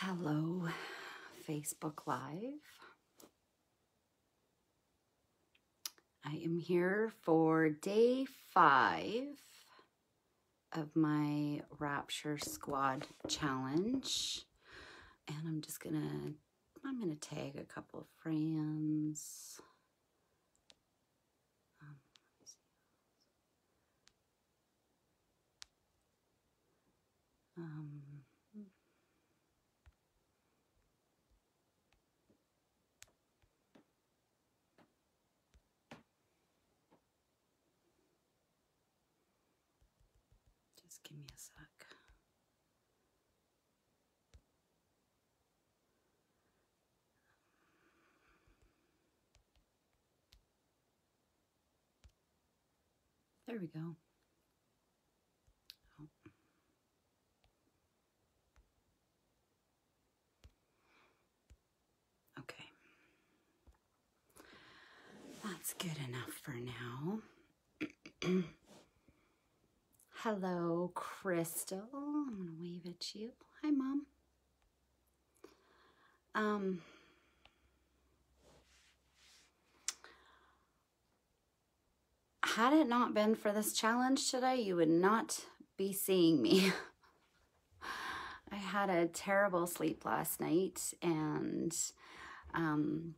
Hello, Facebook Live. I am here for day 5 of my Rapture Squad challenge. And I'm gonna tag a couple of friends. Just give me a sec. There we go. Oh. Okay. That's good enough for now. Hello, Crystal. I'm going to wave at you. Hi, Mom. Had it not been for this challenge today, you would not be seeing me. I had a terrible sleep last night, and I'm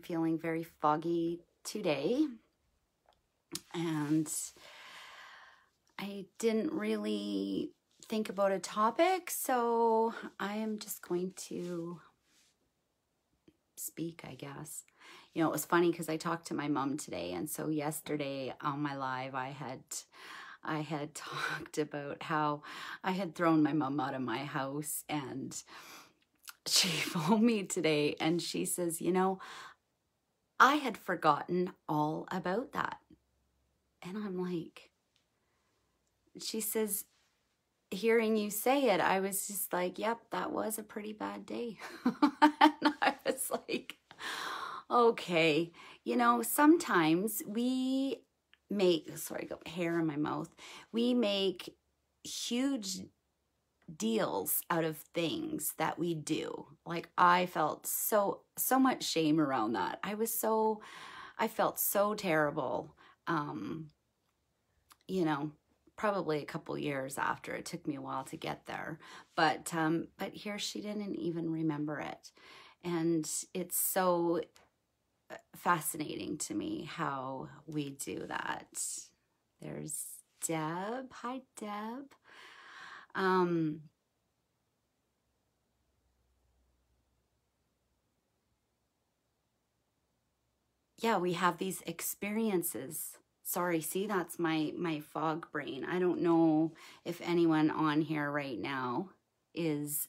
feeling very foggy today. And I didn't really think about a topic, so I am just going to speak, I guess. You know, it was funny because I talked to my mom today, and so yesterday on my live, I had talked about how I had thrown my mom out of my house, and she phoned me today, and she says, you know, I had forgotten all about that. And I'm like, she says, hearing you say it, I was just like, yep, that was a pretty bad day. And I was like, okay, you know, sometimes we make, sorry, I got hair in my mouth. We make huge deals out of things that we do. Like, I felt so much shame around that. I felt so terrible. You know, probably a couple years after. It took me a while to get there, but here she didn't even remember it. And it's so fascinating to me how we do that. There's Deb. Hi, Deb. Yeah, we have these experiences. Sorry, see, that's my fog brain. I don't know if anyone on here right now is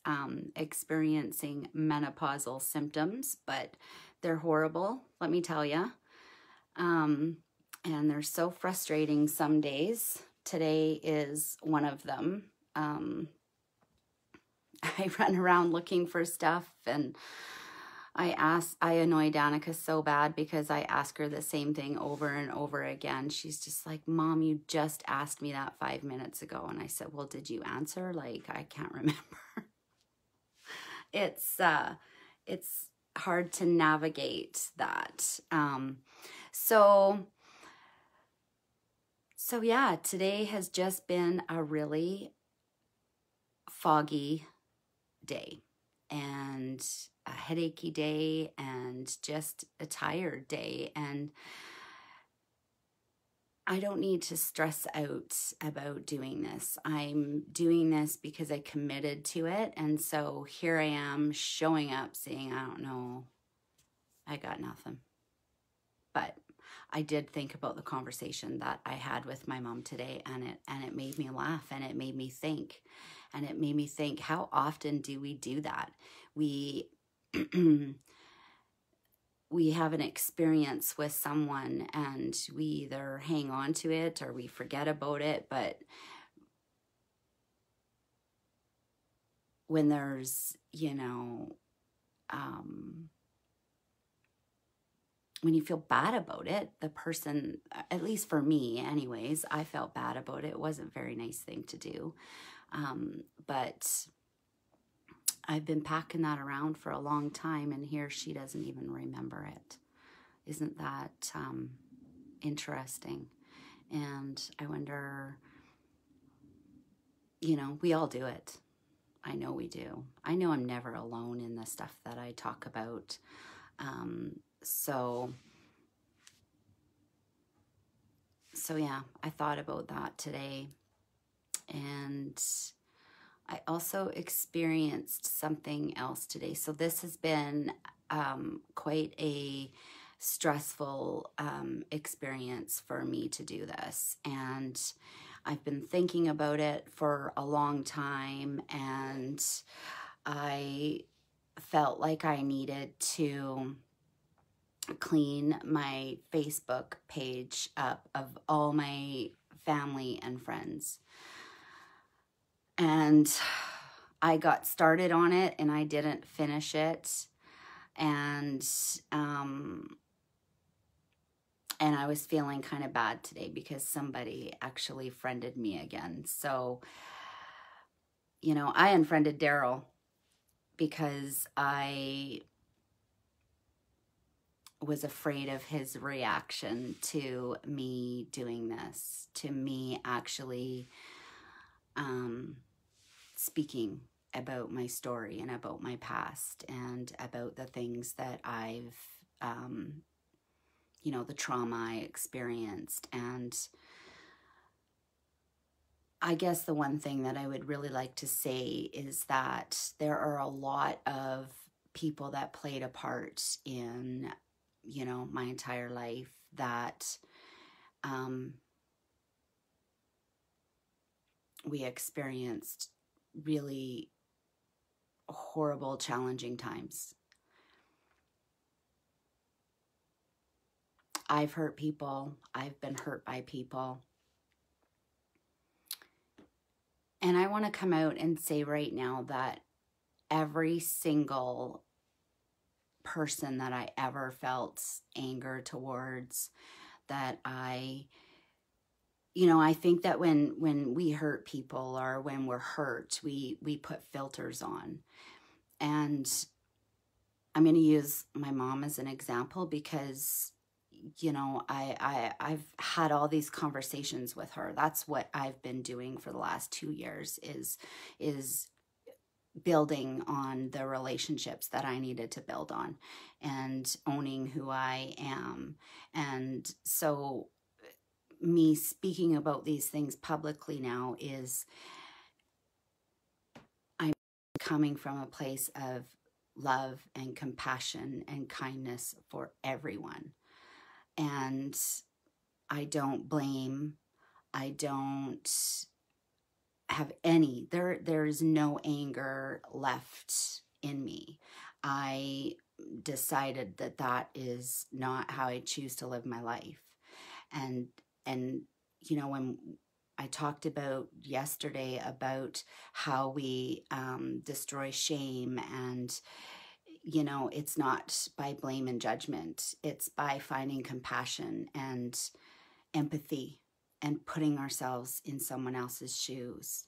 experiencing menopausal symptoms, but they're horrible, let me tell you. And they're so frustrating some days. Today is one of them. I run around looking for stuff, and I annoy Danica so bad because I ask her the same thing over and over again. She's just like, Mom, you just asked me that 5 minutes ago. And I said, well, did you answer? Like, I can't remember. It's hard to navigate that. So yeah, today has just been a really foggy day and a headachy day and just a tired day. And I don't need to stress out about doing this. I'm doing this because I committed to it. And so here I am showing up saying, I don't know, I got nothing. But I did think about the conversation that I had with my mom today, and it made me laugh, and it made me think. And it made me think, how often do we do that? We we have an experience with someone and we either hang on to it or we forget about it. But when there's, you know, when you feel bad about it, the person, at least for me anyways, I felt bad about it. It wasn't a very nice thing to do. But I've been packing that around for a long time, and here she doesn't even remember it. Isn't that interesting? And I wonder, you know, we all do it. I know we do. I know I'm never alone in the stuff that I talk about. So yeah, I thought about that today. And I also experienced something else today. So this has been quite a stressful experience for me to do this. And I've been thinking about it for a long time, and I felt like I needed to clean my Facebook page up of all my family and friends. And I got started on it and I didn't finish it. And I was feeling kind of bad today because somebody actually friended me again. So, you know, I unfriended Daryl because I was afraid of his reaction to me doing this, to me actually speaking about my story and about my past and about the things that I've, you know, the trauma I experienced. And I guess the one thing that I would really like to say is that there are a lot of people that played a part in, you know, my entire life that we experienced really horrible, challenging times. I've hurt people. I've been hurt by people. And I want to come out and say right now that every single person that I ever felt anger towards, that I, you know, I think that when we hurt people or when we're hurt, we put filters on. And I'm going to use my mom as an example because, you know, I've had all these conversations with her. That's what I've been doing for the last 2 years is building on the relationships that I needed to build on and owning who I am. And so me speaking about these things publicly now is I'm coming from a place of love and compassion and kindness for everyone. And I don't blame, I don't have any, there's no anger left in me. I decided that that is not how I choose to live my life. And you know, when I talked about yesterday about how we destroy shame, and you know, it's not by blame and judgment, it's by finding compassion and empathy and putting ourselves in someone else's shoes.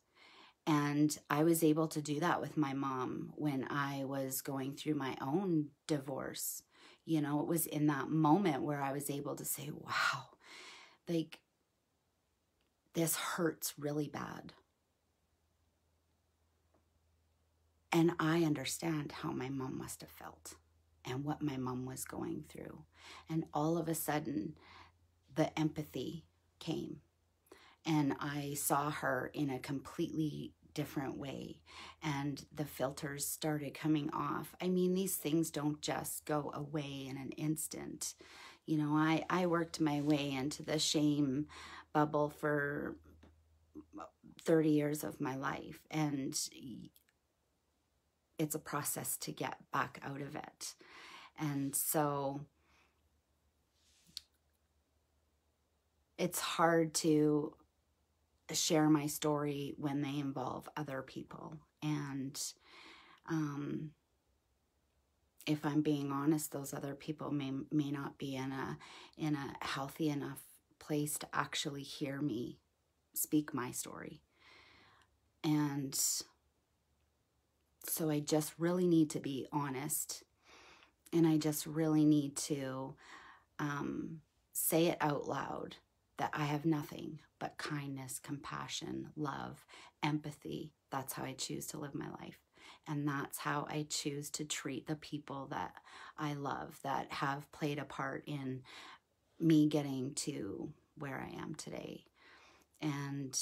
And I was able to do that with my mom when I was going through my own divorce. You know, it was in that moment where I was able to say, wow, like, this hurts really bad. And I understand how my mom must have felt and what my mom was going through. And all of a sudden, the empathy came. And I saw her in a completely different way. And the filters started coming off. I mean, these things don't just go away in an instant. You know, I worked my way into the shame bubble for 30 years of my life. And it's a process to get back out of it. And so it's hard to share my story when they involve other people. And if I'm being honest, those other people may not be in a healthy enough place to actually hear me speak my story. And So I just really need to be honest, and I just really need to say it out loud that I have nothing but kindness, compassion, love, empathy. That's how I choose to live my life. And that's how I choose to treat the people that I love, that have played a part in me getting to where I am today. And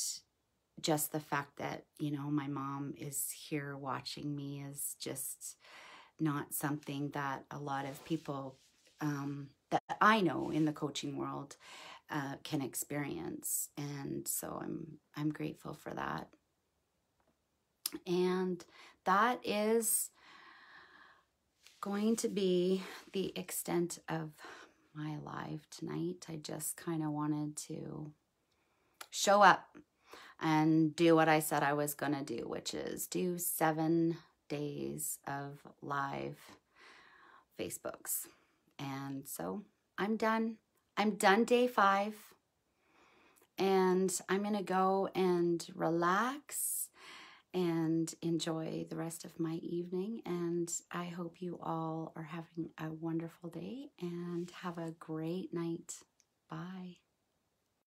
just the fact that, you know, my mom is here watching me is just not something that a lot of people that I know in the coaching world can experience. And so I'm grateful for that. And that is going to be the extent of my live tonight. I just kind of wanted to show up and do what I said I was going to do, which is do 7 days of live Facebooks. And so I'm done. I'm done day 5. And I'm going to go and relax and enjoy the rest of my evening. And I hope you all are having a wonderful day and have a great night. Bye.